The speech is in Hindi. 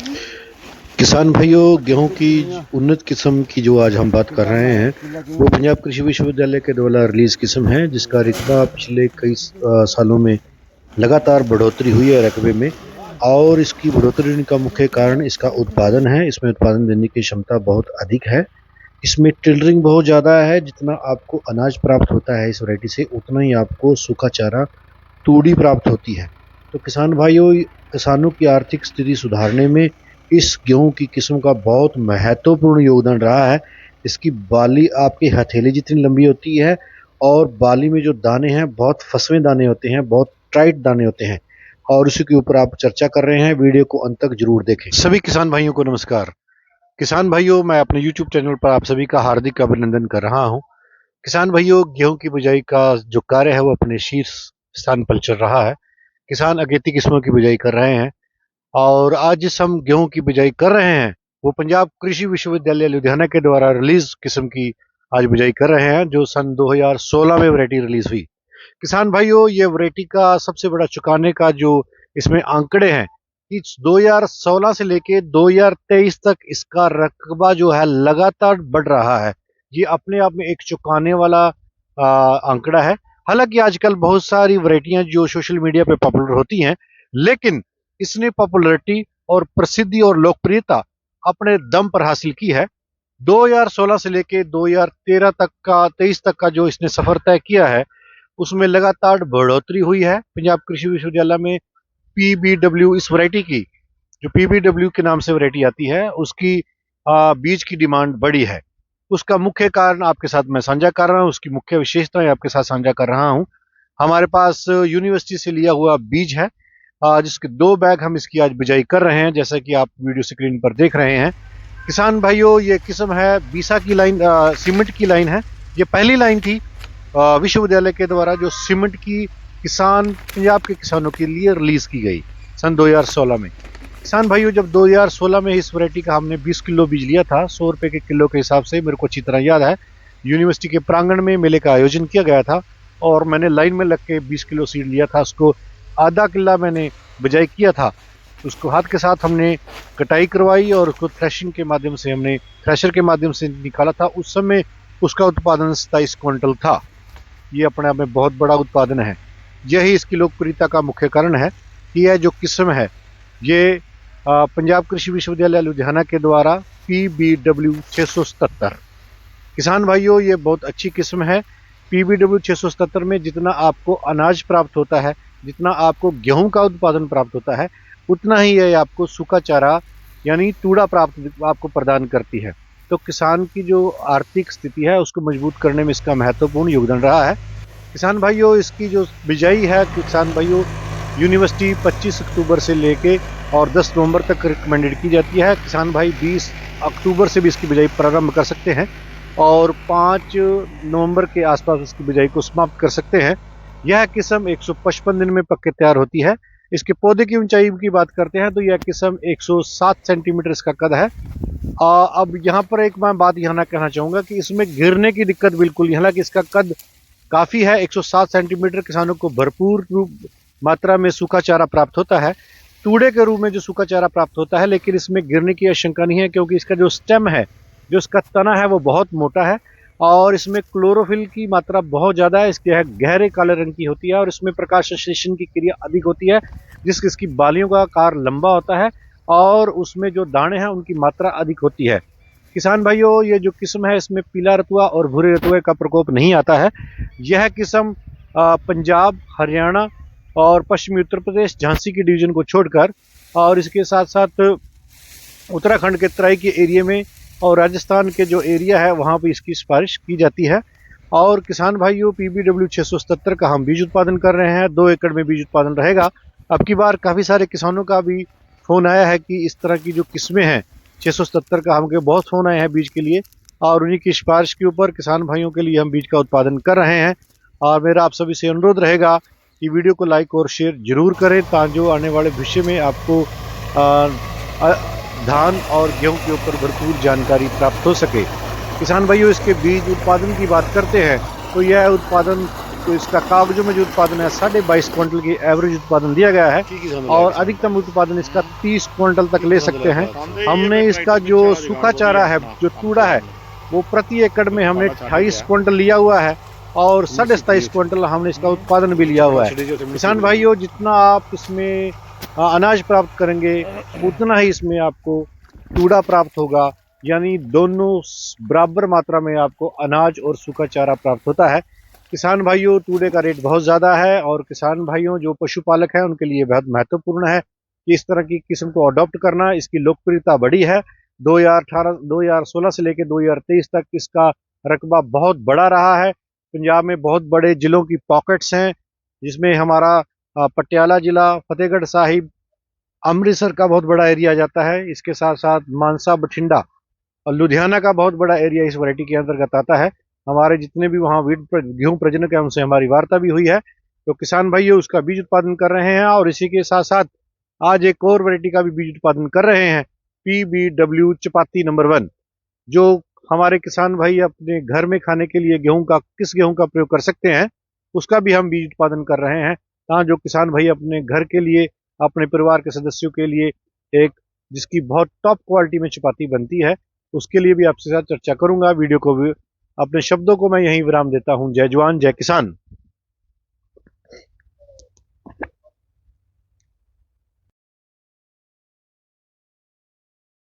किसान भाइयों, गेहूं की उन्नत किस्म की जो आज हम बात कर रहे हैं वो पंजाब कृषि विश्वविद्यालय के द्वारा रिलीज किस्म है, जिसका रकबा पिछले कई सालों में लगातार बढ़ोतरी हुई है रकबे में। और इसकी बढ़ोतरी का मुख्य कारण इसका उत्पादन है। इसमें उत्पादन देने की क्षमता बहुत अधिक है। इसमें टिलरिंग बहुत ज़्यादा है। जितना आपको अनाज प्राप्त होता है इस वैरायटी से, उतना ही आपको सूखा चारा तूड़ी प्राप्त होती है। तो किसान भाइयों, किसानों की आर्थिक स्थिति सुधारने में इस गेहूं की किस्म का बहुत महत्वपूर्ण योगदान रहा है। इसकी बाली आपकी हथेली जितनी लंबी होती है और बाली में जो दाने हैं बहुत फसवे दाने होते हैं, बहुत टाइट दाने होते हैं। और उसी के ऊपर आप चर्चा कर रहे हैं। वीडियो को अंत तक जरूर देखें। सभी किसान भाइयों को नमस्कार। किसान भाइयों, मैं अपने YouTube चैनल पर आप सभी का हार्दिक अभिनंदन कर रहा हूं। किसान भाइयों, गेहूं की बुआई का जो कार्य है वो अपने शीर्ष स्थान पर चल रहा है। किसान अगेती किस्मों की बुआई कर रहे हैं। और आज जिस हम गेहूं की बिजाई कर रहे हैं वो पंजाब कृषि विश्वविद्यालय लुधियाना के द्वारा रिलीज किस्म की आज बिजाई कर रहे हैं, जो सन 2016 में वैरायटी रिलीज हुई। किसान भाइयों, ये वैरायटी का सबसे बड़ा चुकाने का जो इसमें आंकड़े हैं कि 2016 से लेके 2023 तक इसका रकबा जो है लगातार बढ़ रहा है। ये अपने आप में एक चुकाने वाला आंकड़ा है। हालांकि आजकल बहुत सारी वैरायटियां जो सोशल मीडिया पे पॉपुलर होती हैं, लेकिन इसने पॉपुलैरिटी और प्रसिद्धि और लोकप्रियता अपने दम पर हासिल की है। 2016 से लेके 2013 तक का 23 तक का जो इसने सफर तय किया है, उसमें लगातार बढ़ोतरी हुई है। पंजाब कृषि विश्वविद्यालय में पीबीडब्ल्यू इस वैरायटी की, जो पीबीडब्ल्यू के नाम से वैरायटी आती है, उसकी बीज की डिमांड बढ़ी है। उसका मुख्य कारण आपके साथ मैं साझा कर रहा हूँ, उसकी मुख्य विशेषताएं आपके साथ साझा कर रहा हूँ। हमारे पास यूनिवर्सिटी से लिया हुआ बीज है, जिसके 2 बैग हम इसकी आज बिजाई कर रहे हैं, जैसा कि आप वीडियो स्क्रीन पर देख रहे हैं। किसान भाइयों, ये किस्म है बीसा की लाइन, सीमेंट की लाइन है। ये पहली लाइन थी विश्वविद्यालय के द्वारा जो सीमेंट की किसान पंजाब के किसानों के लिए रिलीज की गई सन 2016 में। किसान भाइयों, जब 2016 में इस वैरायटी का हमने 20 किलो बीज लिया था, 100 रुपए के किलो के हिसाब से, मेरे को अच्छी तरह याद है। यूनिवर्सिटी के प्रांगण में मेले का आयोजन किया गया था और मैंने लाइन में लग के 20 किलो सीड लिया था। उसको आधा किला मैंने बिजाई किया था। उसको हाथ के साथ हमने कटाई करवाई और उसको थ्रेशिंग के माध्यम से, हमने थ्रेशर के माध्यम से निकाला था। उस समय उसका उत्पादन 27 क्विंटल था। ये अपने आप में बहुत बड़ा उत्पादन है। यही इसकी लोकप्रियता का मुख्य कारण है कि यह जो किस्म है ये पंजाब कृषि विश्वविद्यालय लुधियाना के द्वारा PBW 677। किसान भाइयों, ये बहुत अच्छी किस्म है। PBW 677 में जितना आपको अनाज प्राप्त होता है, जितना आपको गेहूं का उत्पादन प्राप्त होता है, उतना ही यह आपको सूखा चारा यानी तूड़ा प्राप्त आपको प्रदान करती है। तो किसान की जो आर्थिक स्थिति है उसको मजबूत करने में इसका महत्वपूर्ण योगदान रहा है। किसान भाइयों, इसकी जो बिजाई है, किसान भाइयों, यूनिवर्सिटी 25 अक्टूबर से लेके और 10 नवंबर तक रिकमेंडेड की जाती है। किसान भाई 20 अक्टूबर से भी इसकी बिजाई प्रारंभ कर सकते हैं और 5 नवंबर के आसपास इसकी बिजाई को समाप्त कर सकते हैं। यह किस्म 155 दिन में पक के तैयार होती है। इसके पौधे की ऊंचाई की बात करते हैं तो यह किस्म 107 सेंटीमीटर इसका कद है। अब यहाँ पर एक मैं बात यहाँ ना कहना चाहूँगा कि इसमें गिरने की दिक्कत बिल्कुल नहीं, हालांकि इसका कद काफ़ी है। 107 सेंटीमीटर किसानों को भरपूर मात्रा में सूखा चारा प्राप्त होता है, तूड़े के रूप में जो सूखा चारा प्राप्त होता है, लेकिन इसमें गिरने की आशंका नहीं है क्योंकि इसका जो स्टेम है, जो इसका तना है, वो बहुत मोटा है और इसमें क्लोरोफिल की मात्रा बहुत ज़्यादा है। इसके गहरे काले रंग की होती है और इसमें प्रकाश संश्लेषण की क्रिया अधिक होती है, जिसकी इसकी बालियों का आकार लंबा होता है और उसमें जो दाने हैं उनकी मात्रा अधिक होती है। किसान भाइयों, ये जो किस्म है इसमें पीला रतुआ और भूरे रतुए का प्रकोप नहीं आता है। यह किस्म पंजाब, हरियाणा और पश्चिमी उत्तर प्रदेश, झांसी की डिवीजन को छोड़कर और इसके साथ साथ उत्तराखंड के तराई के एरिया में और राजस्थान के जो एरिया है वहाँ पर इसकी सिफारिश की जाती है। और किसान भाइयों, PBW 677 का हम बीज उत्पादन कर रहे हैं। 2 एकड़ में बीज उत्पादन रहेगा। अब की बार काफ़ी सारे किसानों का भी फ़ोन आया है कि इस तरह की जो किस्में हैं 677 का, हमके बहुत फ़ोन आए हैं बीज के लिए और उन्हीं की सिफारिश के ऊपर किसान भाइयों के लिए हम बीज का उत्पादन कर रहे हैं। और मेरा आप सभी से अनुरोध रहेगा कि वीडियो को लाइक और शेयर जरूर करें ताकि जो आने वाले भविष्य में आपको धान और गेहूं के ऊपर भरपूर जानकारी प्राप्त हो सके। किसान भाइयों, इसके बीज उत्पादन की बात करते हैं तो यह उत्पादन तो इसका कागजों में जो उत्पादन है 22.5 क्विंटल की एवरेज उत्पादन दिया गया है और अधिकतम उत्पादन इसका 30 क्विंटल तक ले सकते हैं। हमने इसका जो सूखा चारा है, जो तूड़ा है, वो प्रति एकड़ में हमने 28 क्विंटल लिया हुआ है और 27.5 क्विंटल हमने इसका उत्पादन भी लिया हुआ है। किसान भाइयों, जितना आप इसमें अनाज प्राप्त करेंगे उतना ही इसमें आपको तूड़ा प्राप्त होगा, यानी दोनों बराबर मात्रा में आपको अनाज और सूखा चारा प्राप्त होता है। किसान भाइयों, तूड़े का रेट बहुत ज़्यादा है और किसान भाइयों जो पशुपालक हैं उनके लिए बहुत महत्वपूर्ण है कि इस तरह की किस्म को अडॉप्ट करना। इसकी लोकप्रियता बढ़ी है। 2016 से लेकर 2023 तक इसका रकबा बहुत बड़ा रहा है। पंजाब में बहुत बड़े जिलों की पॉकेट्स हैं, जिसमें हमारा पटियाला जिला, फतेहगढ़ साहिब, अमृतसर का बहुत बड़ा एरिया जाता है। इसके साथ साथ मानसा, बठिंडा और लुधियाना का बहुत बड़ा एरिया इस वैरायटी के अंतर्गत आता है। हमारे जितने भी वहाँ गेहूं प्रजनक है उनसे हमारी वार्ता भी हुई है। तो किसान भाइयों उसका बीज उत्पादन कर रहे हैं और इसी के साथ साथ आज एक और वैरायटी का भी बीज उत्पादन कर रहे हैं, PBW चपाती नंबर 1, जो हमारे किसान भाई अपने घर में खाने के लिए किस गेहूं का प्रयोग कर सकते हैं, उसका भी हम बीज उत्पादन कर रहे हैं। हाँ, जो किसान भाई अपने घर के लिए, अपने परिवार के सदस्यों के लिए एक जिसकी बहुत टॉप क्वालिटी में चपाती बनती है, उसके लिए भी आपसे साथ चर्चा करूंगा। वीडियो को भी, अपने शब्दों को मैं यहीं विराम देता हूं। जय जवान, जय किसान।